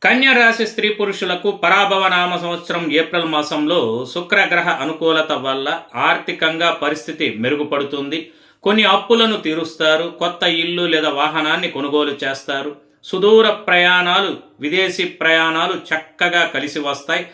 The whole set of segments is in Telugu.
కన్య రాశి స్త్రీ పురుషులకు పరాభవ నామ సంవత్సరం ఏప్రిల్ మాసంలో శుక్రగ్రహ అనుకూలత వల్ల ఆర్థికంగా పరిస్థితి మెరుగుపడుతుంది. కొన్ని అప్పులను తీరుస్తారు. కొత్త ఇల్లు లేదా వాహనాన్ని కొనుగోలు చేస్తారు. సుదూర ప్రయాణాలు, విదేశీ ప్రయాణాలు చక్కగా కలిసి వస్తాయి.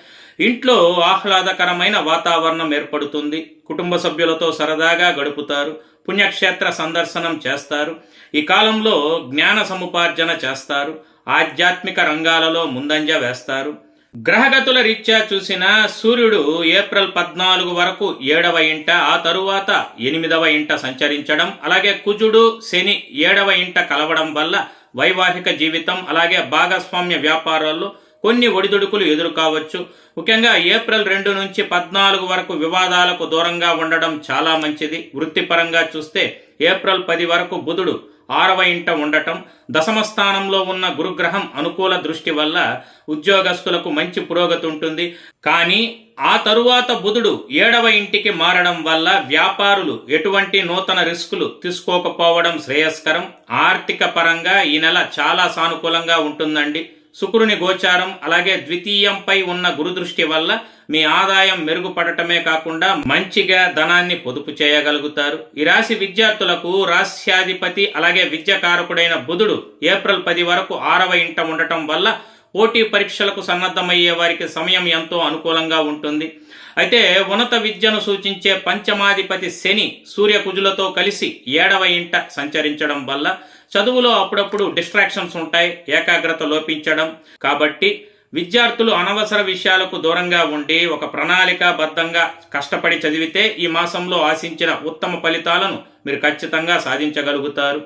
ఇంట్లో ఆహ్లాదకరమైన వాతావరణం ఏర్పడుతుంది. కుటుంబ సభ్యులతో సరదాగా గడుపుతారు. పుణ్యక్షేత్ర సందర్శనం చేస్తారు. ఈ కాలంలో జ్ఞాన సముపార్జన చేస్తారు. ఆధ్యాత్మిక రంగాలలో ముందంజ వేస్తారు. గ్రహగతుల రీత్యా చూసిన సూర్యుడు ఏప్రిల్ 14 వరకు 7వ ఇంట, ఆ తరువాత 8వ ఇంట సంచరించడం, అలాగే కుజుడు శని 7వ ఇంట కలవడం వల్ల వైవాహిక జీవితం అలాగే భాగస్వామ్య వ్యాపారాల్లో కొన్ని ఒడిదుడుకులు ఎదురు కావచ్చు. ముఖ్యంగా ఏప్రిల్ 2 నుంచి 14 వరకు వివాదాలకు దూరంగా ఉండడం చాలా మంచిది. వృత్తిపరంగా చూస్తే ఏప్రిల్ 10 వరకు బుధుడు 6వ ఇంట ఉండటం, దశమ స్థానంలో ఉన్న గురుగ్రహం అనుకూల దృష్టి వల్ల ఉద్యోగస్తులకు మంచి పురోగతి ఉంటుంది. కానీ ఆ తరువాత బుధుడు 7వ ఇంటికి మారడం వల్ల వ్యాపారులు ఎటువంటి నూతన రిస్కులు తీసుకోకపోవడం శ్రేయస్కరం. ఆర్థిక పరంగా ఈ నెల చాలా సానుకూలంగా ఉంటుందండి. శుక్రుని గోచారం అలాగే ద్వితీయంపై ఉన్న గురుదృష్టి వల్ల మీ ఆదాయం మెరుగుపడటమే కాకుండా మంచిగా ధనాన్ని పొదుపు చేయగలుగుతారు. ఈ రాశి విద్యార్థులకు రాశ్యాధిపతి అలాగే విద్యాకారకుడైన బుధుడు ఏప్రిల్ 10 వరకు 6వ ఇంట ఉండటం వల్ల పోటీ పరీక్షలకు సన్నద్ధమయ్యే వారికి సమయం ఎంతో అనుకూలంగా ఉంటుంది. అయితే ఉన్నత విద్యను సూచించే పంచమాధిపతి శని సూర్యకుజులతో కలిసి 7వ ఇంట సంచరించడం వల్ల చదువులో అప్పుడప్పుడు డిస్ట్రాక్షన్స్ ఉంటాయి, ఏకాగ్రత లోపించడం. కాబట్టి విద్యార్థులు అనవసర విషయాలకు దూరంగా ఉండి ఒక ప్రణాళికాబద్ధంగా కష్టపడి చదివితే ఈ మాసంలో ఆశించిన ఉత్తమ ఫలితాలను మీరు ఖచ్చితంగా సాధించగలుగుతారు.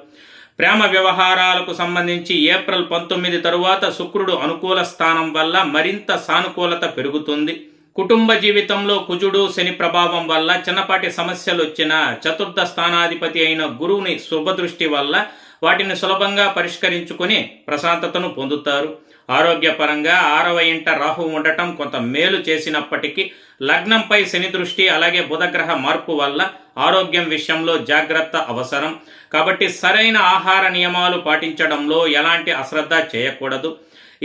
ప్రేమ వ్యవహారాలకు సంబంధించి ఏప్రిల్ 19 తరువాత శుక్రుడు అనుకూల స్థానం వల్ల మరింత సానుకూలత పెరుగుతుంది. కుటుంబ జీవితంలో కుజుడు శని ప్రభావం వల్ల చిన్నపాటి సమస్యలు వచ్చినా చతుర్థ స్థానాధిపతి అయిన గురువుని శుభదృష్టి వల్ల వాటిని సులభంగా పరిష్కరించుకుని ప్రశాంతతను పొందుతారు. ఆరోగ్యపరంగా 6వ ఇంట రాహు ఉండటం కొంత మేలు చేసినప్పటికీ లగ్నంపై శని దృష్టి అలాగే బుధగ్రహ మార్పు వల్ల ఆరోగ్యం విషయంలో జాగ్రత్త అవసరం. కాబట్టి సరైన ఆహార నియమాలు పాటించడంలో ఎలాంటి అశ్రద్ధ చేయకూడదు.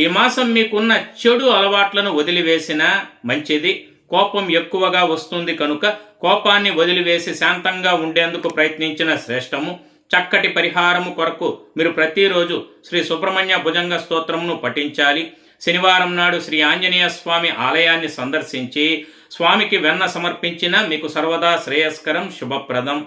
ఈ మాసం మీకున్న చెడు అలవాట్లను వదిలివేసినా మంచిది. కోపం ఎక్కువగా వస్తుంది కనుక కోపాన్ని వదిలివేసి శాంతంగా ఉండేందుకు ప్రయత్నించిన శ్రేష్టము. చక్కటి పరిహారము కొరకు మీరు ప్రతిరోజు శ్రీ సుబ్రహ్మణ్య భుజంగ స్తోత్రమును పఠించాలి. శనివారం నాడు శ్రీ ఆంజనేయ స్వామి ఆలయాన్ని సందర్శించి స్వామికి వెన్న సమర్పించిన మీకు సర్వదా శ్రేయస్కరం, శుభప్రదం.